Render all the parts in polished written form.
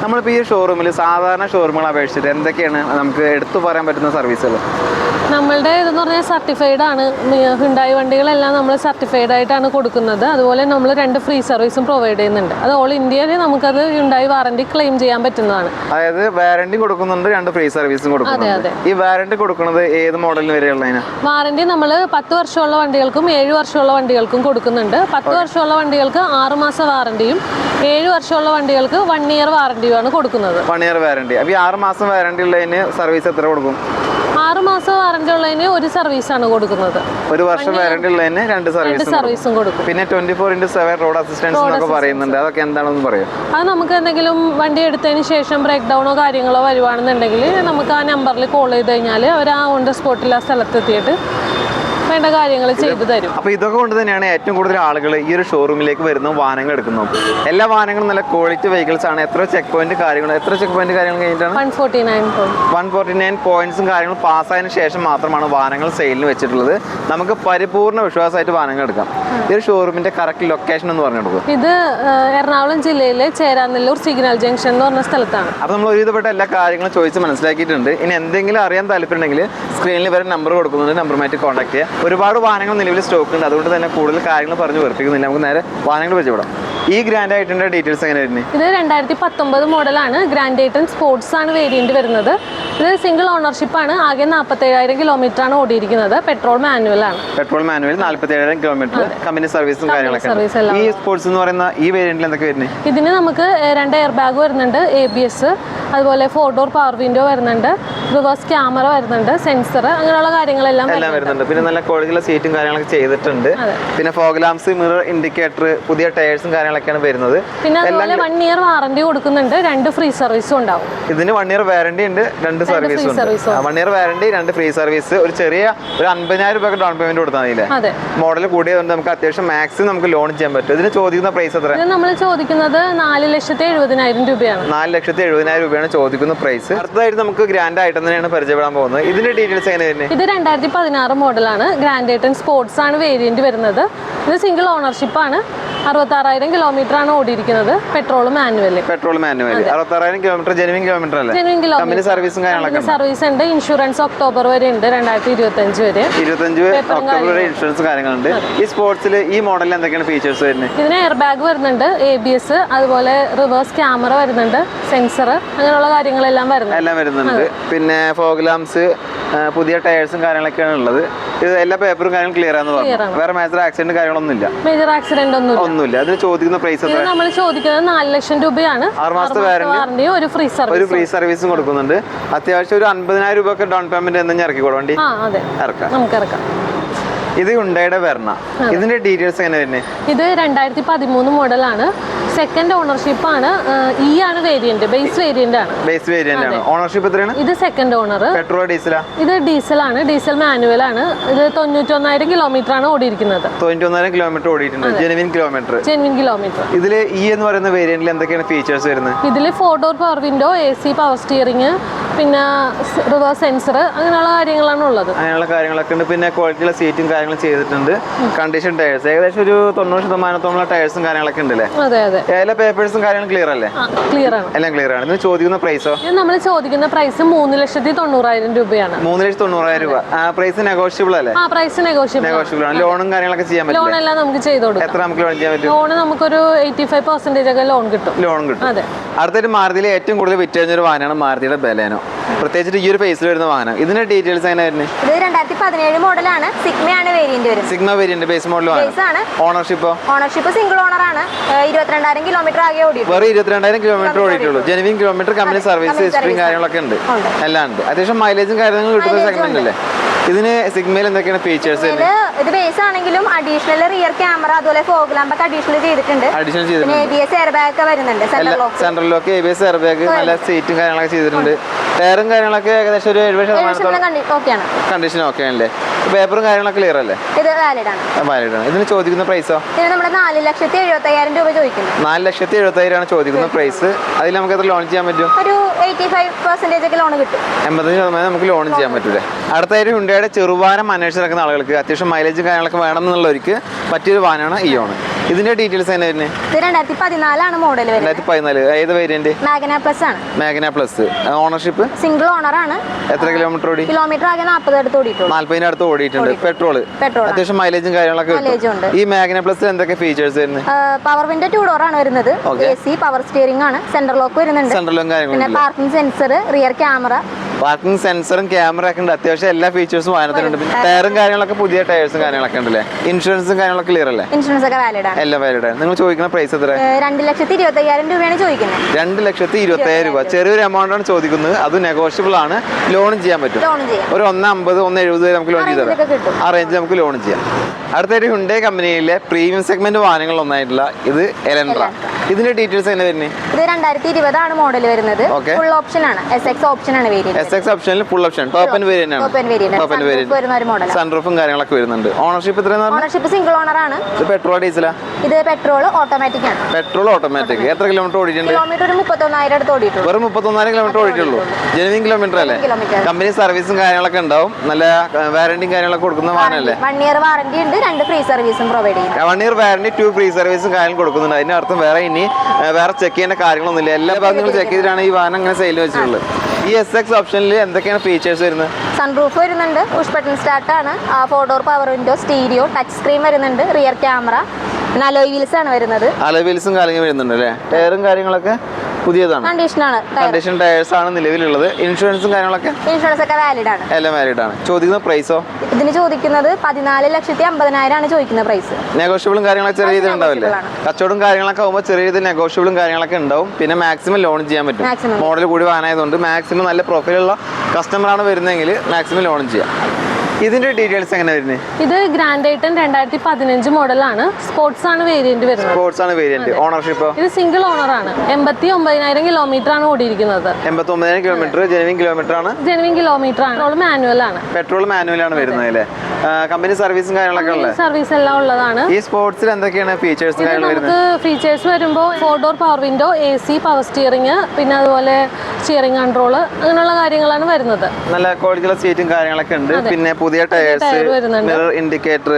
നമ്മളിപ്പോൾ ഈ ഷോറൂമിൽ സാധാരണ ഷോറൂമുകളെ അപേക്ഷിച്ചിട്ട് എന്തൊക്കെയാണ് നമുക്ക് എടുത്തു പറയാൻ പറ്റുന്ന സർവീസുകൾ? നമ്മളുടെ ഇതെന്ന് പറഞ്ഞാൽ സർട്ടിഫൈഡ് ആണ്. ഹുണ്ടായി വണ്ടികളെല്ലാം നമ്മൾ സർട്ടിഫൈഡ് ആയിട്ടാണ് കൊടുക്കുന്നത്. അതുപോലെ നമ്മൾ 2 ഫ്രീ സർവീസും പ്രൊവൈഡ് ചെയ്യുന്നുണ്ട്. അത് ഓൾ ഇന്ത്യയിൽ നമുക്കത് ഹുണ്ടായി വാറണ്ടി ക്ലെയിം ചെയ്യാൻ പറ്റുന്നതാണ്. അതായത് വാറണ്ടി കൊടുക്കുന്നുണ്ട്, 2 ഫ്രീ സർവീസും കൊടുക്കുന്നുണ്ട്. ഈ വാറണ്ടി കൊടുക്കുന്നത് ഏത് മോഡലിന് വരെയുള്ളതിനാ? വാറണ്ടി നമ്മൾ 10 വർഷമുള്ള വണ്ടികൾക്കും 7 വർഷമുള്ള വണ്ടികൾക്കും കൊടുക്കുന്നുണ്ട്. 10 വർഷമുള്ള വണ്ടികൾക്ക് 6 മാസം വാറണ്ടിയും 7 വർഷമുള്ള വണ്ടികൾക്ക് 1 ഇയർ വാറണ്ടിയുമാണ് കൊടുക്കുന്നത്. 1 ഇയർ വാറണ്ടി. അപ്പോൾ ഈ 6 മാസം വാറണ്ടി ഉള്ളതിന് സർവീസ് എത്ര കൊടുക്കും? 6 മാസം വാറണ്ടി ഉള്ളതിന് 1 സർവീസാണ് കൊടുക്കുന്നത്. 1 വർഷം വാറണ്ടി ഉള്ളതിന് 2 സർവീസും കൊടുക്കും. പിന്നെ 24/7 റോഡ് അസിസ്റ്റൻസ് എന്നൊക്കെ പറയുന്നുണ്ട്. അതൊക്കെ എന്താണെന്ന് പറയും? അത് നമുക്ക് എന്തെങ്കിലും വണ്ടി എടുത്തതിന് ശേഷം ബ്രേക്ക് ഡൗണോ കാര്യങ്ങളോ വരുവാണെന്നുണ്ടെങ്കിൽ നമുക്ക് ആ നമ്പറിൽ കോൾ ചെയ്ത് കഴിഞ്ഞാൽ അവർ ആ ഓൺ ദ സ്പോട്ടിൽ ആ സ്ഥലത്തെത്തിയിട്ട് വേണ്ട കാര്യങ്ങൾ ചെയ്തു തരും. അപ്പോൾ ഇതൊക്കെ കൊണ്ട് തന്നെയാണ് ഏറ്റവും കൂടുതൽ ആളുകൾ ഈ ഒരു ഷോറൂമിലേക്ക് വരുന്ന വാഹനങ്ങൾ എടുക്കുന്നു. എല്ലാ വാഹനങ്ങളും നല്ല ക്വാളിറ്റി വെഹിക്കിൾസ് ആണ്. എത്ര ചെക്ക് പോയിന്റ് കാര്യങ്ങൾ കഴിഞ്ഞിട്ടാണ്? 149 പോയിന്റ്സും കാര്യങ്ങളും പാസ്സായതിനു ശേഷം മാത്രമാണ് വാഹനങ്ങൾ സെയിലിന് വെച്ചിട്ടുള്ളത്. നമുക്ക് പരിപൂർണ്ണ വിശ്വാസമായിട്ട് വാഹനങ്ങൾ എടുക്കാം. ഈ ഒരു ഷോറൂമിന്റെ കറക്റ്റ് ലൊക്കേഷൻ എന്ന് പറഞ്ഞു കൊടുക്കും. ഇത് എറണാകുളം ജില്ലയിലെ ചേരാനെല്ലൂർ സിഗ്നൽ ജംഗ്ഷൻ എന്ന് പറഞ്ഞ സ്ഥലത്താണ്. അപ്പോൾ നമ്മൾ ഒരുവിധപ്പെട്ട എല്ലാ കാര്യങ്ങളും ചോദിച്ച് മനസ്സിലാക്കിയിട്ടുണ്ട്. ഇനി എന്തെങ്കിലും അറിയാൻ താല്പര്യമുണ്ടെങ്കിൽ സ്ക്രീനിൽ വരെ നമ്പർ കൊടുക്കുന്നുണ്ട്. നമ്പറുമായിട്ട് കോൺടാക്ട് ചെയ്യുക. ഒരുപാട് വാഹനങ്ങൾ നിലവിൽ സ്റ്റോക്ക് ഉണ്ട്. അതുകൊണ്ട് തന്നെ കൂടുതൽ കാര്യങ്ങൾ പറഞ്ഞു വെറുപ്പിക്കുന്നില്ല. നമുക്ക് നേരെ വാഹനങ്ങൾ പരിചയപ്പെടാം. ഈ ഗ്രാൻഡ് ഐറ്റന്റെ ഡീറ്റെയിൽസ് എങ്ങനെ വരുന്നത്? ഇത് 2019 മോഡലാണ്. ഗ്രാൻഡ് ഐറ്റൻ സ്പോർട്സ് ആണ് വേരിയന്റ് വരുന്നത്. ഇത് സിംഗിൾ ഓണർഷിപ്പ് ആണ്. ആകെ 47,000 കിലോമീറ്റർ ആണ് ഓടിയിരിക്കുന്നത്. പെട്രോൾ മാനുവൽ ആണ്. 47,000 കിലോമീറ്റർ. കമ്പനി സർവീസും കാര്യങ്ങളൊക്കെ. ഈ സ്പോർട്സ് എന്ന് പറയുന്ന ഈ വേരിയന്റിൽ എന്തൊക്കെ വരുന്നത്? ഇതിന് നമുക്ക് 2 എയർ ബാഗ് വരുന്നുണ്ട്, ABS, അതുപോലെ 4 ഡോർ പവർ വിൻഡോ വരുന്നുണ്ട്, റിവേഴ്സ് ക്യാമറ വരുന്നുണ്ട്, സെൻസർ, അങ്ങനെയുള്ള കാര്യങ്ങളെല്ലാം വരുന്നുണ്ട്. പിന്നെ നല്ല ക്വാളിറ്റിയുള്ള സീറ്റും കാര്യങ്ങളൊക്കെ ചെയ്തിട്ടുണ്ട്. പിന്നെ ഫോഗ് ലാംപ്സ്, മിറർ ഇൻഡിക്കേറ്റർ, പുതിയ ടയർസും കാര്യങ്ങളൊക്കെയാണ് വരുന്നത്. പിന്നെ അതുപോലെ 1 ഇയർ വാറണ്ടി കൊടുക്കുന്നുണ്ട്. 2 ഫ്രീ സർവീസും ഉണ്ടാവും. ഇതിന് 1 ഇയർ വാറണ്ടി ഉണ്ട്, 2 സർവീസും ഉണ്ട്. 1 ഇയർ വാറണ്ടി, 2 ഫ്രീ സർവീസ്. ഒരു ചെറിയ 50,000 രൂപ ഡൗൺ പേയ്മെന്റ് കൊടുത്താൽ മതിയില്ലേ? മോഡൽ കൂടിയതുകൊണ്ട് നമുക്ക് അത്യാവശ്യം മാക്സിമം നമുക്ക് ലോൺ ചെയ്യാൻ പറ്റും. ഇതിന് ചോദിക്കുന്ന പ്രൈസ് എത്ര? നമ്മൾ ചോദിക്കുന്നത് 4,70,000 രൂപയാണ്. 4,70,000 രൂപയാണ് ചോദിക്കുന്ന പ്രൈസ്. അടുത്തതായിട്ട് നമുക്ക് ഗ്രാൻഡ് ആയിട്ട് തന്നെയാണ് പരിചയപ്പെടാൻ പോകുന്നത്. ഇതിന്റെ ഡീറ്റെയിൽസ് എങ്ങനെ വരുന്നത്? ഇത് 2016 മോഡലാണ്. ഗ്രാൻഡ് ഐറ്റൻ സ്പോർട്സ് ആണ് വേരിയന്റ് വരുന്നത്. ഇത് സിംഗിൾ ഓണർഷിപ്പ് ആണ്. 66,000 കിലോമീറ്റർ ആണ് ഓടിയിരിക്കുന്നത്. Petrol manual. 66,000 kilometre genuine kilometre അല്ലേ? കമ്പനി സർവീസും കാര്യങ്ങളൊക്കെ സർവീസ് ഉണ്ട്. ഇൻഷുറൻസ് ഒക്ടോബർ വരെ ഉണ്ട്. 2025 വരെ. 25 ഒക്ടോബർ വരെ ഇൻഷുറൻസ് കാര്യങ്ങളുണ്ട്. ഈ സ്പോർട്സിൽ ഈ മോഡലിൽ എന്തൊക്കെയാണ് ഫീച്ചേഴ്സ് വരുന്നത്? ഇതിന് എയർ ബാഗ് വരുന്നുണ്ട്, ABS, അതുപോലെ റിവേഴ്സ് ക്യാമറ വരുന്നുണ്ട്, സെൻസർ, അങ്ങനെയുള്ള കാര്യങ്ങളെല്ലാം വരുന്നുണ്ട്. പിന്നെ ഫോഗ് ലാംപ്സ്, പുതിയ ടയേഴ്സും കാര്യങ്ങളൊക്കെയാണ് ഉള്ളത്. ഇത് എല്ലാ പേപ്പറും കാര്യങ്ങളും ക്ലിയർ ആണെന്ന് പറഞ്ഞു. വേറെ മേജർ ആക്സിഡന്റ് കാര്യങ്ങളൊന്നുമില്ല. മേജർ ആക്സിഡന്റ് ഒന്നുമില്ല. അതിന് ചോദിക്കുന്ന പ്രൈസ് നമ്മൾ ചോദിക്കുന്നത് 4 ലക്ഷം രൂപയാണ്. 6 മാസത്തെ വാറണ്ടി, ഒരു ഫ്രീ സർവീസും കൊടുക്കുന്നുണ്ട്. അത്യാവശ്യം ഒരു 50,000 രൂപ ഡൗൺ പേയ്മെന്റ് എന്തെങ്കിലും ഇറക്കിക്കോളൂ വണ്ടി. നമുക്ക് ഇറക്കാം. ഇത് ഹുണ്ടായിയുടെ വെർണ. ഇതിന്റെ ഡീറ്റെയിൽസ് എങ്ങനെ വരുന്നത്? ഇത് 2013 മോഡലാണ്. സെക്കൻഡ് ഓണർഷിപ്പ് ആണ്. ഈ ആണ് വേരിയന്റ്, ബേസ് വേരിയന്റ് ആണ്. ഓണർഷിപ്പ് എത്രയാണ്? ഇത് സെക്കൻഡ് ഓണർ. പെട്രോൾ ഡീസലാ? ഇത് ഡീസൽ ആണ്. ഡീസൽ മാനുവൽ ആണ്. ഇത് 91,000 കിലോമീറ്റർ ആണ് ഓടിയിരിക്കുന്നത്. 91,000 കിലോമീറ്റർ ഓടിയിട്ടുണ്ട്. Genuine kilometre. ഇതില് ഈ എന്ന് പറയുന്ന വേരിയന്റിൽ എന്തൊക്കെയാണ് ഫീച്ചേഴ്സ് വരുന്നത്? ഇതില് 4 door power window, AC, power steering, പിന്നെ റിവേഴ്സ് സെൻസർ, അങ്ങനെയുള്ള കാര്യങ്ങളാണ് ഉള്ളത്. അങ്ങനെയുള്ള കാര്യങ്ങളൊക്കെ ഉണ്ട്. പിന്നെ ക്വാളിറ്റിയുള്ള സീറ്റും കാര്യങ്ങളും ചെയ്തിട്ടുണ്ട്. കണ്ടീഷൻ ടയേഴ്സ് ഏകദേശം ഒരു 90% ടയേഴ്സും കാര്യങ്ങളൊക്കെ ഉണ്ട് അല്ലേ? എല്ലാ പേപ്പേഴ്സും കാര്യങ്ങളും ക്ലിയർ അല്ലേ? എല്ലാം ക്ലിയർ ആണ്. ഇതിന് ചോദിക്കുന്ന പ്രൈസോ? നമ്മൾ ചോദിക്കുന്ന പ്രൈസ് 3,90,000 രൂപയാണ്. 3,90,000 രൂപ. പ്രൈസ് നെഗോഷ്യബിൾ അല്ലേ? പ്രൈസ് നെഗോഷ്യബിൾ ആണ്. ലോണും കാര്യങ്ങളൊക്കെ ചെയ്യാൻ പറ്റും. ലോൺ എല്ലാം നമുക്ക് ചെയ്തു കൊടുക്കാം. എത്ര നമുക്ക് ലോൺ ചെയ്യാൻ പറ്റും? ലോൺ നമുക്കൊരു 85% ഒക്കെ ലോൺ കിട്ടും. അതെ. അടുത്തൊരു മാരുതിയിലെ ഏറ്റവും കൂടുതൽ വിറ്റഴിഞ്ഞൊരു വാഹനമാണ് മാരുതിയുടെ ബലേനോ. പ്രത്യേകിച്ച് ഈ ഒരു ഫേസിൽ വരുന്ന വാഹനം. ഇതിന്റെ ഡീറ്റെയിൽസ് എങ്ങനെ വരുന്നത്? ഇത് 2017 മോഡലാണ്. സിഗ്മയാണ് വേരിയന്റ് വരുന്നത്. സിഗ്മ വേരിയന്റ് ബേസ് മോഡലാണ്. ഓണർഷിപ്പ് സിംഗിൾ ഓണർ ആണ്. 22,000 കിലോമീറ്റർ ആകെ ഓടി. വെറും 22,000 കിലോമീറ്റർ ഓടിയിട്ടുള്ളൂ. ജെനുവിൻ കിലോമീറ്റർ, കമ്പനി സർവീസ് ഹിസ്റ്ററിയും കാര്യങ്ങളൊക്കെ ഉണ്ട്. എല്ലാം ഉണ്ട്. അത്യാവശ്യം മൈലേജും കാര്യങ്ങളും കിട്ടുന്ന സെഗ്മെന്റ് അല്ലേ? ഇതിന് സിഗ്മയിൽ എന്തൊക്കെയാണ് ഫീച്ചേഴ്സ്? ഇത് ബേസ് ആണെങ്കിലും അഡീഷണൽ റിയർ ക്യാമറ, അതുപോലെ ഫോഗ് ലാമ്പ് ഒക്കെ അഡീഷണൽ ചെയ്തിട്ടുണ്ട്. ABS എയർ ബാഗ് ഒക്കെ വരുന്നുണ്ട്. Central lock, ABS air bag, നല്ല സീറ്റും കാര്യങ്ങളൊക്കെ ചെയ്തിട്ടുണ്ട്. ടയറും കാര്യങ്ങളൊക്കെ ഏകദേശം ഒരു 70% കണ്ടീഷൻ ഓക്കെ ആണല്ലേ? പേപ്പറും കാര്യങ്ങളൊക്കെ ക്ലിയർ അല്ലേ? ഇത് വാലിഡ് ആണ്. ഇതിന് ചോദിക്കുന്ന പ്രൈസോ? ഇതിന് നമ്മൾ 4,70,000 രൂപ ചോദിക്കുന്നു. 4,70,000 ആണ് ചോദിക്കുന്ന പ്രൈസ്. അതിൽ നമുക്ക് എത്ര ലോൺ ചെയ്യാൻ പറ്റും? ഒരു 85% ഒക്കെ ലോൺ കിട്ടും. 85% നമുക്ക് ലോൺ ചെയ്യാൻ പറ്റൂലേ? അടുത്തായിട്ട് ഹുണ്ടായുടെ ചെറുവാനം അന്വേഷിച്ച് നടക്കുന്ന ആളുകൾക്ക് അത്യാവശ്യം മൈലേജും കാര്യങ്ങളൊക്കെ വേണമെന്നുള്ളവർക്ക് പറ്റിയൊരു വാഹനമാണ് ഇയോൺ. ഇതിന്റെ ഡീറ്റെയിൽസ് എങ്ങനെ വരുന്നത്? ഇത് 2014 മോഡൽ വരുന്നത്. 2014. ഏത് വേരിയന്റ്? മാഗ്ന പ്ലസ് ആണ്. Magna plus. Ownership single owner ആണ്. എത്ര കിലോമീറ്റർ ഓടി? കിലോമീറ്റർ ആകെ 40 അടുത്ത് ഓടിയിട്ടുള്ളൂ. 40 അടുത്ത് ഓടിയിട്ടുണ്ട്. പെട്രോൾ അത്യാവശ്യം മൈലേജും കാര്യങ്ങളൊക്കെ ഉണ്ട്. ഈ മാഗ്ന പ്ലസിൽ എന്തൊക്കെ ഫീച്ചേഴ്സ് വരുന്നത്? പവർ വിൻഡോ 2 ഡോർ ആണ് വരുന്നത്. AC പവർ സ്റ്റിയറിംഗ് ആണ്. സെന്റർ ലോക്ക് വരുന്നുണ്ട്. സെൻട്രലും പിന്നെ കാര്യങ്ങളും parking sensor, rear camera, parking സെൻസറും ക്യാമറ ഒക്കെ ഉണ്ട്. അത്യാവശ്യം എല്ലാ ഫീച്ചേഴ്സും വാഹനത്തിനുണ്ട്. പിന്നെ ടയറും കാര്യങ്ങളൊക്കെ പുതിയ ടയർസും കാര്യങ്ങളൊക്കെ ഉണ്ടല്ലേ? ഇൻഷുറൻസും കാര്യങ്ങളൊക്കെ ക്ലിയർ അല്ലേ? ഇൻഷുറൻസ് ഒക്കെ വാലിഡ് ആണ്. എല്ലാം വാലിഡ് ആണ്. നിങ്ങൾ ചോദിക്കുന്ന പ്രൈസ് എത്ര? 2,25,000 രൂപയാണ് ചോദിക്കുന്നത്. 2,25,000 രൂപ. ചെറിയൊരു എമൗണ്ട് ആണ് ചോദിക്കുന്നത്. അത് നെഗോഷ്യബിൾ ആണ്. ലോണും ചെയ്യാൻ പറ്റും. ലോൺ ചെയ്യാം. ഒരു 1,50, 1,70 നമുക്ക് ലോൺ ചെയ്ത് തരാം. കിട്ടും. ആ റേഞ്ച് നമുക്ക് ലോൺ ചെയ്യാം. അടുത്തൊരു ഹുണ്ടായ് കമ്പനിയിലെ പ്രീമിയം സെഗ്മെന്റ് വാഹനങ്ങൾ ഒന്നായിട്ടുള്ള ഇത് എലൻട്ര. ഇതിന്റെ ഡീറ്റെയിൽസ് എങ്ങനെ വരുന്നത്? ഇത് 2020 ആണ് മോഡൽ വരുന്നത്. ഫുൾ ഓപ്ഷൻ ആണ്. SX ഓപ്ഷൻ ആണ് വേരിയന്റ്. SX ഓപ്ഷനിൽ full option top and variant ആണ്. ടോപ്പ് ആൻഡ് വേരിയന്റ് വരുന്ന ഒരു മോഡൽ. സൺറൂഫും കാര്യങ്ങളൊക്കെ വരുന്നുണ്ട്. ഓണർഷിപ്പ് എത്രയാണ്? ഓണർഷിപ്പ് സിംഗിൾ ഓണർ ആണ്. ഇത് പെട്രോൾ ഡീസലാ? ഇത് പെട്രോൾ ഓട്ടോമാറ്റിക് ആണ്. Petrol automatic. എത്ര കിലോമീറ്റർ ഓടിയിട്ടുണ്ട്? കിലോമീറ്റർ ഒരു 31,000 അടുത്ത് ഓടിയിട്ടുള്ളൂ. വെറും 31,000 കിലോമീറ്റർ ഓടിയിട്ടുള്ളൂ. ജെനുവിൻ കിലോമീറ്റർ അല്ലേ? കമ്പനി സർവീസും കാര്യങ്ങളൊക്കെ ഉണ്ടാവും. നല്ല വാറന്റിയും കാര്യങ്ങളൊക്കെ കൊടുക്കുന്ന വാഹനമല്ലേ? 1 ഇയർ വാറന്റി ഉണ്ട്. 2 ഫ്രീ സർവീസും പ്രൊവൈഡ് ചെയ്യും. 1 ഇയർ വാറന്റി, 2 ഫ്രീ സർവീസും കാര്യങ്ങൾ കൊടുക്കുന്നുണ്ട്. അതിന്റെ അർത്ഥം വേറെ ചെക്ക് ചെയ്യേണ്ട കാര്യങ്ങളൊന്നുമില്ല. എല്ലാ ഭാഗങ്ങളും ചെക്ക് ചെയ്തിട്ടാണ് ഈ വാഹനം ഇങ്ങനെ സെയിൽ വെച്ചിട്ടുള്ളത്. ഈ SX ഓപ്ഷനിൽ എന്തൊക്കെയാണ് ഫീച്ചേഴ്സ് വരുന്നത്? സൺറൂഫ് വരുന്നുണ്ട്. പുഷ് ബട്ടൺ സ്റ്റാർട്ട് ആണ്. 4 door power window, stereo, touch screen വരുന്നുണ്ട്. റിയർ ക്യാമറ, പിന്നെ അലോയ് വീൽസ് ആണ് വരുന്നത്. അലോയ് വീൽസും കാര്യങ്ങളും വരുന്നുണ്ട് അല്ലേ? ടയറും കാര്യങ്ങളൊക്കെ പുതിയതാണ്. കണ്ടീഷൻ ടയേഴ്സ് ആണ് നിലവിലുള്ളത്. ഇൻഷുറൻസും കാര്യങ്ങളൊക്കെ? ഇൻഷുറൻസ് ഒക്കെ വാലിഡ് ആണ്. എല്ലാം വാലിഡ് ആണ്. ചോദിക്കുന്ന പ്രൈസോ? ഇതിന് ചോദിക്കുന്നത് 14,50,000 ആണ് ചോദിക്കുന്ന പ്രൈസ്. നെഗോഷ്യബിളും കാര്യങ്ങളൊക്കെ ചെറിയ രീതിയിൽ ഉണ്ടാവില്ലേ? കച്ചവടം കാര്യങ്ങളൊക്കെ ആകുമ്പോൾ ചെറിയ രീതിയിൽ നെഗോഷ്യബിളും കാര്യങ്ങളൊക്കെ ഉണ്ടാവും. പിന്നെ മാക്സിമം ലോൺ ചെയ്യാൻ പറ്റും. മോഡൽ കൂടി വാഹനമായതുകൊണ്ട് മാക്സിമം നല്ല പ്രൊഫൈലുള്ള കസ്റ്റമറാണ് വരുന്നതെങ്കിൽ മാക്സിമം ലോൺ ചെയ്യാം. ഇതിന്റെ ഡീറ്റെയിൽസ് എങ്ങനെ വരുന്നത്? ഇത് ഗ്രാൻഡ് ഐറ്റൻ 2015 മോഡലാണ്. സ്പോർട്സ് ആണ് വേരിയന്റ് വരുന്നത്. സ്പോർട്സ് ആണ് വേരിയന്റ്. ഓണർഷിപ്പ്? ഇത് സിംഗിൾ ഓണർ ആണ്. 89,000 കിലോമീറ്റർ ആണ് ഓടിയിരിക്കുന്നത്. 89,000 കിലോമീറ്റർ ജെനുവിൻ കിലോമീറ്റർ ആണ്. ജെനുവിൻ കിലോമീറ്റർ ആണ്. മാനുവൽ ആണ്. പെട്രോൾ മാനുവൽ ആണ് വരുന്നത് അല്ലേ? കമ്പനി സർവീസും കാര്യങ്ങളൊക്കെ ഉള്ളത്? സർവീസ് എല്ലാം ഉള്ളതാണ്. ഈ സ്പോർട്സിൽ എന്തൊക്കെയാണ് ഫീച്ചേഴ്സ് കാര്യങ്ങൾ വരുന്നത്? ഫീച്ചേഴ്സ് വരുമ്പോൾ 4 door power window, AC power steering, പിന്നെ അതുപോലെ സ്റ്റിയറിംഗ് കൺട്രോൾ, അങ്ങനെയുള്ള കാര്യങ്ങളാണ് വരുന്നത്. നല്ല ക്വാളിറ്റിയുള്ള സീറ്റും കാര്യങ്ങളൊക്കെ ഉണ്ട്. പിന്നെ പുതിയ tyres, mirror indicator,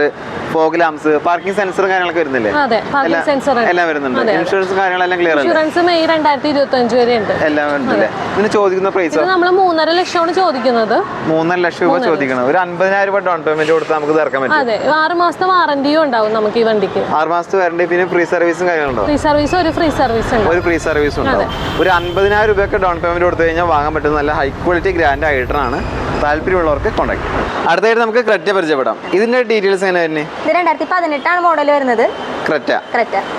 fog lamps, parking സെൻസറും കാര്യങ്ങളൊക്കെ വരുന്നില്ലേ? അതെ, പാർക്കിംഗ് സെൻസർ എല്ലാം വരുന്നുണ്ട്. ഇൻഷുറൻസ് കാര്യങ്ങളെല്ലാം ക്ലിയർ അല്ലേ? ഇൻഷുറൻസ് മെയ് 2025 വരെ ഉണ്ട്. എല്ലാം ഉണ്ടല്ലേ? ഇതിന് ചോദിക്കുന്ന പ്രൈസോ? നമ്മൾ 3.5 ലക്ഷമാണ് ചോദിക്കുന്നത്. 3.5 ലക്ഷം രൂപ ചോദിക്കണം. ഒരു 50,000 രൂപ ഡൗൺ പേയ്മെന്റ് കൊടുത്ത് നമുക്ക് ഇറക്കാൻ പറ്റും. അതെ, 6 മാസത്തെ വാറന്റിയും ഉണ്ടാവും നമുക്ക് ഈ വണ്ടിക്ക്. 6 മാസത്തെ വാറന്റി. പിന്നെ ഫ്രീ സർവീസും കാര്യങ്ങളുണ്ടോ? ഫ്രീ സർവീസ്, ഒരു ഫ്രീ സർവീസ് ഉണ്ട്. ഒരു ഫ്രീ സർവീസ് ഉണ്ടാവും. ഒരു 50,000 രൂപയൊക്കെ ഡൗൺ പേയ്മെന്റ് കൊടുത്തു കഴിഞ്ഞാൽ വാങ്ങാൻ പറ്റുന്ന നല്ല ഹൈ ക്വാളിറ്റി ഗ്രാൻഡ് ഐറ്ററാണ്. താല്പര്യമുള്ളവർക്ക് കോൺടാക്ട് ചെയ്യാം. അടുത്തായിട്ട് നമുക്ക് ക്രെറ്റ പരിചയപ്പെടാം. ഇതിന്റെ ഡീറ്റെയിൽസ് എങ്ങനെ വരുന്നത്? ഇത് 2018 മോഡൽ വരുന്നത്. ക്രെറ്റ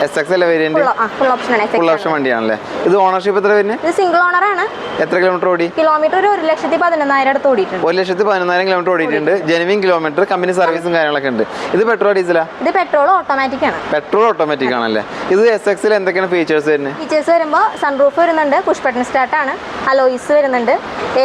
SX അല്ലേ വേരിയന്റ്? ഫുൾ ഓപ്ഷൻ ആണ്. ഫുൾ ഓപ്ഷൻ വണ്ടിയാണല്ലേ? ഇത് ഓണർഷിപ്പ് എത്ര വരുന്നത്? ഇത് സിംഗിൾ ഓണർ ആണ്. എത്ര കിലോമീറ്റർ ഓടി? കിലോമീറ്റർ ഒരു 1,11,000 അടുത്ത് ഓടിയിട്ടുണ്ട്. 1,11,000 കിലോമീറ്റർ ഓടിയിട്ടുണ്ട്. Genuine kilometre. കമ്പനി സർവീസും കാര്യങ്ങളൊക്കെ ഉണ്ട്. ഇത് പെട്രോൾ ഡീസലാ? ഇത് പെട്രോൾ ഓട്ടോമാറ്റിക് ആണ്. പെട്രോൾ ഓട്ടോമാറ്റിക് ആണല്ലേ? ഇത് SX എന്തൊക്കെയാണ് ഫീച്ചേഴ്സ് വരുന്നത്? ഫീച്ചേഴ്സ് വരുമ്പോൾ സൺറൂഫ് വരുന്നുണ്ട്. പുഷ് ബട്ടൺ സ്റ്റാർട്ട് ആണ്. അലോയ്സ് വരുന്നുണ്ട്.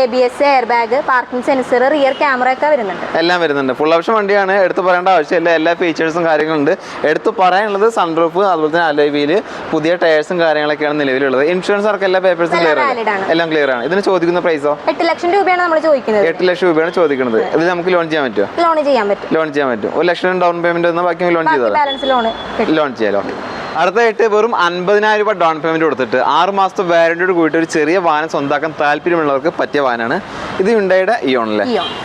ABS, air bag, parking sensor, rear camera ഒക്കെ വരുന്നുണ്ട്. എല്ലാം വരുന്നുണ്ട്. ഫുൾ ഓപ്ഷൻ വണ്ടിയാണ്. എടുത്ത് പറയേണ്ട ആവശ്യമില്ല. എല്ലാ ഫീച്ചേഴ്സും കാര്യങ്ങളുണ്ട്. എടുത്ത് പറയാനുള്ളത് സൺറൂഫ്, അതുപോലെ തന്നെ അലോയ് വീല്, പുതിയ ടയേഴ്സും കാര്യങ്ങളൊക്കെയാണ് നിലവിലുള്ളത്. ഇൻഷുറൻസ് അടക്കം എല്ലാ പേപ്പേഴ്സും ക്ലിയർ ആണ്. എല്ലാം ക്ലിയർ ആണ്. ഇതിന് ചോദിക്കുന്ന പ്രൈസോ? 8 ലക്ഷം രൂപയാണ് നമ്മൾ ചോദിക്കുന്നത്. 8 ലക്ഷം രൂപയാണ് ചോദിക്കുന്നത്. ഇത് നമുക്ക് ലോൺ ചെയ്യാൻ പറ്റുമോ? ലോൺ ചെയ്യാൻ പറ്റും. ലോൺ ചെയ്യാൻ പറ്റും. 1 ലക്ഷം ഡൗൺ പേയ്മെന്റ് വന്നാൽ ബാക്കി ലോൺ ചെയ്താൽ ബാലൻസ് ലോൺ ചെയ്യാലോ. അടുത്തായിട്ട് വെറും 50,000 രൂപ ഡൗൺ പേയ്മെന്റ് കൊടുത്തിട്ട് 6 മാസത്തെ വാറന്റിയോട് കൂടിയിട്ട് ഒരു ചെറിയ വാഹനം സ്വന്തമാക്കാൻ താല്പര്യമുള്ളവർക്ക് പറ്റിയ വാഹനമാണ് ഇത്. ഹ്യുണ്ടായിയുടെ ഇയോണല്ലേ?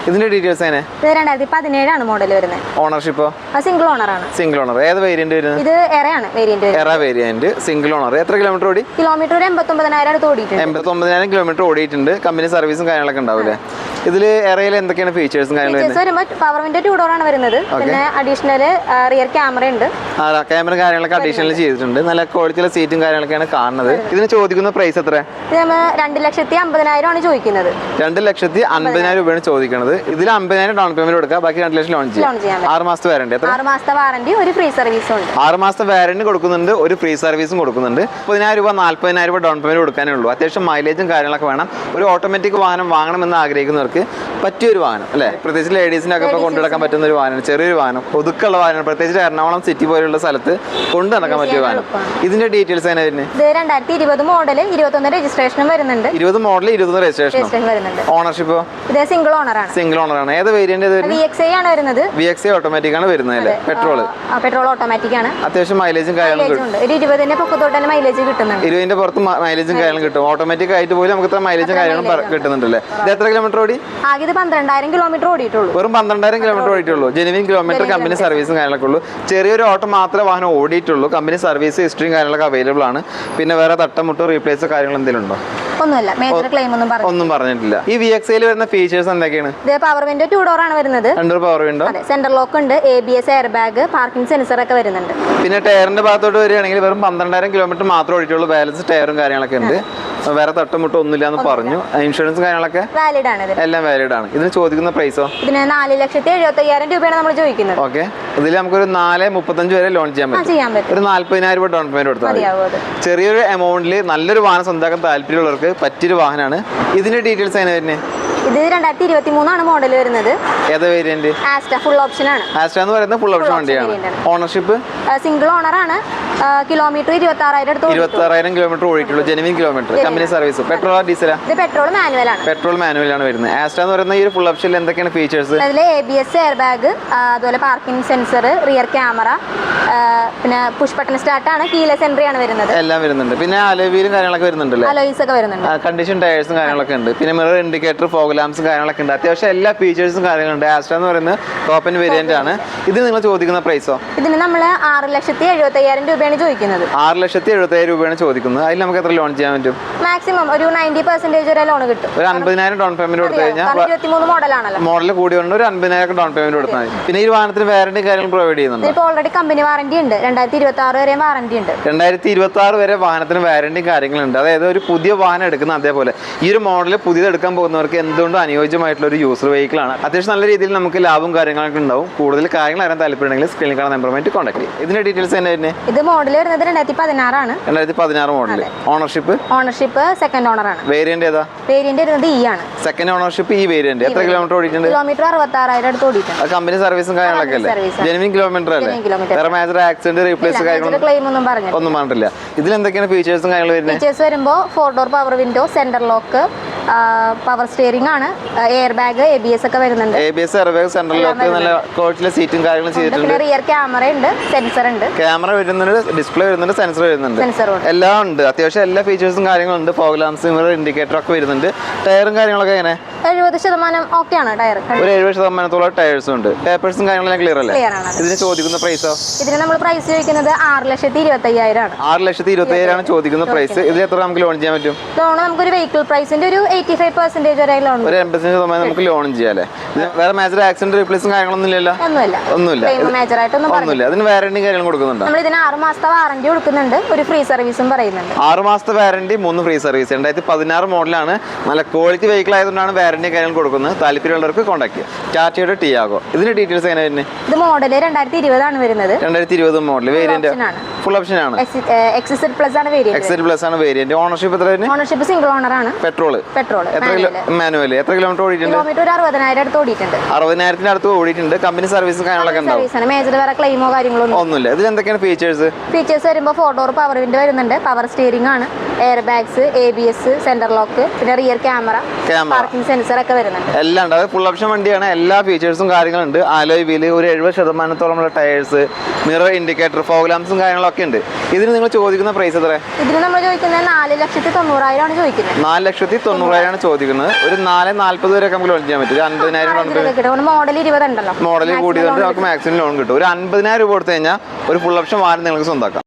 ഇതിന്റെ ഡീറ്റെയിൽസ് എങ്ങനെ? 2017 ആണ് മോഡൽ വരുന്നത്. ഓണർഷിപ്പോ? സിംഗിൾ ഓണർ ആണ്. Single owner. ഏത് വേരിയന്റ് വരുന്നത്? ഇത് എറയാണ് വേരിയന്റ്. എറ വേരിയന്റ്, സിംഗിൾ ഓണർ. എത്ര കിലോമീറ്റർ ഓടി? കിലോമീറ്റർ 89,000 അടുത്ത് ഓടിയിട്ടുണ്ട്. 89,000 കിലോമീറ്റർ ഓടിയിട്ടുണ്ട്. കമ്പനി സർവീസും കാര്യങ്ങളൊക്കെ ഉണ്ടാവില്ലേ? ഇതിൽ എറയിൽ എന്തൊക്കെയാണ് ഫീച്ചേഴ്സും കാര്യങ്ങളും? പവർ വിൻഡോ 2 ഡോർ ആണ് വരുന്നത്. പിന്നെ അഡീഷണൽ റിയർ ക്യാമറ ഉണ്ട്. ക്യാമറ കാര്യങ്ങളൊക്കെ അഡീഷണൽ ചെയ്തിട്ടുണ്ട്. നല്ല ക്വാളിറ്റിയുള്ള സീറ്റും കാര്യങ്ങളൊക്കെയാണ് കാണുന്നത്. ഇതിന് ചോദിക്കുന്ന പ്രൈസ് എത്ര? 2,50,000 ആണ് ചോദിക്കുന്നത്. 2,50,000 രൂപയാണ് ചോദിക്കുന്നത്. ഇതിൽ 50,000 ഡൗൺ പേയ്മെന്റ് കൊടുക്കുക, ബാക്കി 2 ലക്ഷം ലോൺ ചെയ്യാം. 6 മാസത്തെ വാറന്റി. 6 മാസത്തെ വാറന്റി, ഒരു ഫ്രീ സർവീസും ഉണ്ട്. 6 മാസത്തെ വാറന്റി കൊടുക്കുന്നുണ്ട്, ഒരു ഫ്രീ സർവീസും കൊടുക്കുന്നുണ്ട്. 30,000 രൂപ 40,000 രൂപ ഡൗൺ പേയ്മെന്റ് കൊടുക്കാനേ ഉള്ളൂ. അത്യാവശ്യം മൈലേജും കാര്യങ്ങളൊക്കെ വേണം. ഒരു ഓട്ടോമാറ്റിക് വാഹനം വാങ്ങണമെന്ന് ആഗ്രഹിക്കുന്നവർക്ക് പറ്റിയൊരു വാഹനം അല്ലേ? പ്രത്യേകിച്ച് ലേഡീസിനൊക്കെ ഇപ്പോൾ കൊണ്ടുനടക്കാൻ പറ്റുന്ന ഒരു വാഹനം. ചെറിയൊരു വാഹനം, ഒതുക്കുള്ള വാഹനം. പ്രത്യേകിച്ച് എറണാകുളം സിറ്റി പോലുള്ള സ്ഥലത്ത് കൊണ്ടു നടക്കാൻ പറ്റിയ വാഹനം. ഇതിന്റെ ഡീറ്റെയിൽസ് എങ്ങനെ വരുന്നത്? ഇത് 2020 മോഡൽ 21 രജിസ്ട്രേഷനും വരുന്നുണ്ട്. 20 മോഡൽ 21 രജിസ്ട്രേഷൻ വരുന്നുണ്ട്. ഓണർഷിപ്പോ? ഇത് സിംഗിൾ ഓണർ ആണ്. സിംഗിൾ ഓണർ ആണ്. ഏത് വേരിയന്റ്? VXI ആണ് വരുന്നത്. VXI ഓട്ടോമാറ്റിക് ആണ് വരുന്നത് അല്ലേ? പെട്രോൾ ഓട്ടോമാറ്റിക് ആണ്. അത്യാവശ്യം മൈലേജും കാര്യങ്ങളും കിട്ടും. ഒരു 20ന്റെ പൊക്കത്തോട്ട് തന്നെ മൈലേജ് കിട്ടുന്നുണ്ട്. 20ന്റെ പുറത്ത് മൈലേജും കാര്യങ്ങളും കിട്ടും. ഓട്ടോമാറ്റിക് ആയിട്ട് പോലും നമുക്ക് ഇത്ര മൈലേജും കാര്യങ്ങളും കിട്ടുന്നുണ്ടല്ലേ? ഇത് എത്ര കിലോമീറ്റർ ഓടി? ആകെ ഇത് 12,000 കിലോമീറ്റർ ഓടിയിട്ടുള്ളൂ. വെറും 12,000 കിലോമീറ്റർ ഓടിയിട്ടുള്ളൂ. ജെനുവിൻ കിലോമീറ്റർ കമ്പനി സർവീസും കാര്യങ്ങളൊക്കെ ഉള്ളൂ. ചെറിയൊരു ഓട്ടം മാത്രമേ വാഹനം ഓടിയിട്ടുള്ളൂ. കമ്പനി സർവീസ് ഹിസ്റ്ററിയും കാര്യങ്ങളൊക്കെ അവൈലബിൾ ആണ്. പിന്നെ വേറെ തട്ടമുട്ടോ റീപ്ലേസ് കാര്യങ്ങൾ എന്തെങ്കിലും ഉണ്ടോ? ഒന്നുമില്ല. മേജർ ക്ലെയിം ഒന്നും പറഞ്ഞിട്ടില്ല. ഈ VXI വരുന്ന ഫീച്ചേഴ്സ് എന്തൊക്കെയാണ്? ഇത് പവർ വിൻഡോ 2 ഡോർ ആണ് വരുന്നത്. 2 പവർ വിൻഡോ, സെന്റർ ലോക്ക് ഉണ്ട്, ABS air bag, parking sensor ഒക്കെ വരുന്നുണ്ട്. പിന്നെ ടയറിന്റെ ഭാഗത്തോട്ട് വരികയാണെങ്കിൽ വെറും 12,000 കിലോമീറ്റർ മാത്രമേ ഓടിയിട്ടുള്ളൂ. ബാലൻസ് ടയറും കാര്യങ്ങളൊക്കെ ഉണ്ട്. വേറെ തട്ടുമുട്ടോ ഒന്നുമില്ല എന്ന് പറഞ്ഞു. ഇൻഷുറൻസ് കാര്യങ്ങളൊക്കെ വാലിഡ് ആണ്. എല്ലാം വാലിഡ് ആണ്. ഇതിന് ചോദിക്കുന്ന പ്രൈസോ? ഇതിന് 4,75,000 രൂപയാണ് നമ്മൾ ചോദിക്കുന്നത്. ഓക്കെ. ഇതിൽ നമുക്കൊരു 4,35 വരെ ലോൺ ചെയ്യാൻ പറ്റും. ഒരു 40,000 രൂപ ഡൗൺ പേയ്മെന്റ് കൊടുത്താൽ മതി. ചെറിയൊരു എമൗണ്ടിൽ നല്ലൊരു വാഹനം സ്വന്തമാക്കാൻ താല്പര്യമുള്ളവർക്ക് പറ്റിയൊരു വാഹനമാണ്. ഇതിന്റെ ഡീറ്റെയിൽസ് എങ്ങനെ വരുന്നത്? ഇത് 2023 ആണ് മോഡൽ വരുന്നത്. ഏത് വേരിയന്റ്? ആസ്റ്റ ഫുൾ ഓപ്ഷൻ ആണ്. ആസ്റ്റ എന്ന് പറയുന്നത് ഫുൾ ഓപ്ഷൻ വണ്ടിയാണ്. ഓണർഷിപ്പ് സിംഗിൾ ഓണർ ആണ്. കിലോമീറ്റർ 26,000 കിലോമീറ്റർ ഓടിയിട്ടുള്ളൂ. Genuine kilometre. Company service. പെട്രോളോ ഡീസലാ? ഇത് പെട്രോൾ മാനുവൽ ആണ്. പെട്രോൾ മാനുവൽ ആണ് വരുന്നത്. ആസ്റ്റ എന്ന് പറയുന്ന ഈ ഒരു ഫുൾ ഓപ്ഷനിൽ എന്തൊക്കെയാണ് ഫീച്ചേഴ്സ്? അതിൽ ABS എയർ ബാഗ്, അതുപോലെ പാർക്കിംഗ് സെൻസർ, റിയർ ക്യാമറ, പിന്നെ പുഷ് ബട്ടൺ സ്റ്റാർട്ട് ആണ്. കീലെസ് എൻട്രി ആണ് വരുന്നത്. എല്ലാം വരുന്നുണ്ട്. പിന്നെ അലോയ് വീലും കാര്യങ്ങളൊക്കെ വരുന്നുണ്ടല്ലേ? അലോയ്സ് ഒക്കെ വരുന്നുണ്ട്. കണ്ടീഷൻ ടയേഴ്സും കാര്യങ്ങളൊക്കെ ഉണ്ട്. പിന്നെ മിറർ ഇൻഡിക്കേറ്റർ, ഫോഗ് ലാംപ്സും കാര്യങ്ങളൊക്കെ ഉണ്ട്. അത്യാവശ്യം എല്ലാ ഫീച്ചേഴ്സും കാര്യങ്ങളുണ്ട്. ആസ്റ്റ എന്ന് പറയുന്നത് ടോപ്പ് എൻഡ് വേരിയന്റ് ആണ്. ഇത് നിങ്ങൾ ചോദിക്കുന്ന പ്രൈസോ? ഇതിന് നമ്മൾ 6,75,000 രൂപയാണ് ചോദിക്കുന്നത്. 6,75,000 രൂപയാണ് ചോദിക്കുന്നത്. അതിൽ നമുക്ക് എത്ര ലോൺ ചെയ്യാൻ പറ്റും? മാക്സിമം ഒരു 90% വരെ ലോൺ കിട്ടും. ഒരു 50,000 ഡൗൺ പേയ്മെന്റ് കൊടുത്തു കഴിഞ്ഞാൽ 23 മോഡലാണല്ലോ. മോഡൽ കൂടി കൊണ്ട് ഒരു 50,000 ഡൗൺ പേയ്മെന്റ് കൊടുത്താൽ മതി. പിന്നെ ഈ വാഹനത്തിന് വാറന്റി കാര്യങ്ങൾ പ്രൊവൈഡ് ചെയ്യുന്നുണ്ട്. ഇപ്പോൾ ഓൾറെഡി കമ്പനി വാറന്റി ഉണ്ട്. 2026 വരെ വാറന്റി ഉണ്ട്. 2026 വരെ വാഹനത്തിന് വാറന്റി കാര്യങ്ങളുണ്ട്. അതായത് ഒരു പുതിയ വാഹനം എടുക്കുന്ന അതേപോലെ ഈ ഒരു മോഡൽ പുതിയത് എടുക്കാൻ പോകുന്നവർക്ക് എന്തുകൊണ്ടും അനുയോജ്യമായിട്ടുള്ള ഒരു യൂസർ വെഹിക്കിൾ ആണ്. അത്യാവശ്യം നല്ല രീതിയിൽ നമുക്ക് ലാഭം കാര്യങ്ങളൊക്കെ ഉണ്ടാവും. കൂടുതൽ കാര്യങ്ങൾ അറിയാൻ താല്പര്യമുണ്ടെങ്കിൽ സ്ക്രീനിൽ കാണുന്ന നമ്പറുമായിട്ട് കോൺടാക്ട് ചെയ്യും. ഇതിന്റെ ഡീറ്റെയിൽസ് തന്നെ വരുന്നത്? ഇത് മോഡൽ വരുന്നത് 2016 ആണ്. 2016 മോഡൽ. ഓണർഷിപ്പ് സെക്കൻഡ് ഓണർ ആണ്. വേരിയന്റ് ഏതാ? വേരിയന്റ് വരുന്നത് E ആണ്. സെക്കൻഡ് ഓണർഷിപ്പ് ഈ വേരിയന്റ്. എത്ര കിലോമീറ്റർ ഓടിയിട്ടുണ്ട്? കിലോമീറ്റർ 66,000 അടുത്ത് ഓടിയിട്ടുണ്ട്. കമ്പനി സർവീസും കാര്യങ്ങളൊക്കെ അല്ലേ? ജെനുവിൻ കിലോമീറ്റർ അല്ലേ? വേറെ മേജർ ആക്സിഡന്റ് റീപ്ലേസ് ക്ലെയിം ഒന്നും പറഞ്ഞിട്ടില്ല. ഇതിൽ എന്തൊക്കെയാണ് ഫീച്ചേഴ്സും കാര്യങ്ങൾ വരുന്നത്? ഫീച്ചേഴ്സ് വരുമ്പോൾ 4 door power window, centre lock, power steering ആണ്, എയർ ബാഗ്, ABS ഒക്കെ വരുന്നുണ്ട്. ABS air bag, central lock, നല്ല ക്വാളിറ്റിയിലെ സീറ്റും കാര്യങ്ങളും ചെയ്തിട്ടുണ്ട്. റിയർ ക്യാമറ ഉണ്ട്, സെൻസർ ഉണ്ട്. ക്യാമറ വരുന്നുണ്ട്, ഡിസ്പ്ലേ വരുന്നുണ്ട്, സെൻസർ വരുന്നുണ്ട്. എല്ലാം ഉണ്ട്. അത്യാവശ്യം എല്ലാ ഫീച്ചേഴ്സും കാര്യങ്ങളുണ്ട്. ഫോഗ് ലാംപ്സ്, മിറർ ഇൻഡിക്കേറ്റർ ഒക്കെ വരുന്നുണ്ട്. ടയറും കാര്യങ്ങളൊക്കെ എങ്ങനെ? 70% ഓക്കെയാണ് ടയർ. ഒരു 70% ടയേഴ്സും ഉണ്ട്. പേപ്പേഴ്സും കാര്യങ്ങളെല്ലാം ക്ലിയർ അല്ലേ? ഇതിന് ചോദിക്കുന്ന പ്രൈസോ? ഇതിന് നമ്മൾ പ്രൈസ് ചോദിക്കുന്നത് 6,25,000 ആണ്. 6,25,000 ആണ് ചോദിക്കുന്ന പ്രൈസ്. ഇതിൽ എത്ര നമുക്ക് ലോൺ ചെയ്യാൻ പറ്റും? ലോൺ നമുക്ക് ഒരു വെഹിക്കിൾ പ്രൈസിന്റെ ഒരു 85% വരെ ലോൺ. ഒരു 85% നമുക്ക് ലോൺ ചെയ്യാം അല്ലേ? വേറെ മേജർ ആക്സിഡന്റ് റീപ്ലേസും കാര്യങ്ങളൊന്നും ഇല്ലല്ലോ? ഒന്നുമില്ല. അതിന് വാറന്റി കാര്യങ്ങൾ കൊടുക്കുന്നുണ്ട്. നമ്മൾ ഇതിന് 6 മാസത്തെ വാറന്റി കൊടുക്കുന്നുണ്ട്. ഒരു ഫ്രീ സർവീസും പറയുന്നുണ്ട്. 6 മാസത്തെ വാറന്റി, 3 ഫ്രീ സർവീസ്. 2016 മോഡലാണ്. നല്ല ക്വാളിറ്റി വെഹിക്കിൾ ആയതുകൊണ്ടാണ് വാറന്റി കാര്യങ്ങൾ കൊടുക്കുന്നത്. താല്പര്യമുള്ളവർക്ക് കോൺടാക്ട് ചെയ്യാം. ടാറ്റയുടെ ടിയാഗോ. ഇതിന്റെ ഡീറ്റെയിൽസ് എങ്ങനെ വരുന്നത്? ഇത് മോഡൽ 2020 ആണ് വരുന്നത്. 2020 മോഡൽ. വേരിയന്റ് ഫുൾ ഓപ്ഷൻ ആണ്. XZ Plus ആണ് വേരിയന്റ്. XZ Plus ആണ് വേരിയന്റ്. ഓണർഷിപ്പ് എത്ര വരുന്നത്? ഓണർഷിപ്പ് സിംഗിൾ ഓണർ ആണ്. Petrol manual. എത്ര കിലോമീറ്റർ ഓടിയിട്ടുണ്ട്? കിലോമീറ്റർ 60,000 അടുത്ത് ഓടിയിട്ടുണ്ട്. 60,000 അടുത്ത് ഓടിയിട്ടുണ്ട്. കമ്പനി സർവീസും കാര്യങ്ങളൊക്കെ ഉണ്ടാവും. മേജർ വേറെ ക്ലെയിമോ കാര്യങ്ങളോ ഒന്നുമില്ല. ഇതിൽ എന്തൊക്കെയാണ് ഫീച്ചേഴ്സ്? ഫീച്ചേഴ്സ് വരുമ്പോൾ 4 ഡോർ പവർ വിൻഡോ വരുന്നുണ്ട്, പവർ സ്റ്റിയറിംഗ് ആണ്, air bags, ABS, centre lock, പിന്നെ റിയർ ക്യാമറ, പാർക്കിംഗ് സെൻസർ ഒക്കെ വരുന്നുണ്ട്. എല്ലാം ഉണ്ട്. അത് ഫുൾ ഓപ്ഷൻ വണ്ടിയാണ്. എല്ലാ ഫീച്ചേഴ്സും കാര്യങ്ങളുണ്ട്. അലോയ് വീല്, ഒരു 70%-ഓളം ടയേഴ്സ്, മിറർ ഇൻഡിക്കേറ്റർ, ഫോഗ് ലാംപ്സും കാര്യങ്ങളൊക്കെ ഉണ്ട്. ഇതിന് നിങ്ങൾ ചോദിക്കുന്ന പ്രൈസ് എത്ര? ഇതിന് നമ്മൾ ചോദിക്കുന്നത് 4,90,000 ആണ് ചോദിക്കുന്നത്. 4,90,000 ആണ് ചോദിക്കുന്നത്. ഒരു 4,40,000 വരെ നമുക്ക് ലോൺ ചെയ്യാൻ പറ്റും. 50,000 മോഡൽ 20 ഉണ്ടല്ലോ. മോഡൽ കൂടിയതുകൊണ്ട് നമുക്ക് മാക്സിമം ലോൺ കിട്ടും. ഒരു 50,000 രൂപ കൊടുത്തു കഴിഞ്ഞാൽ ഒരു ഫുൾ ഓപ്ഷൻ വാഹനം നിങ്ങൾക്ക് സ്വന്തമാക്കാം.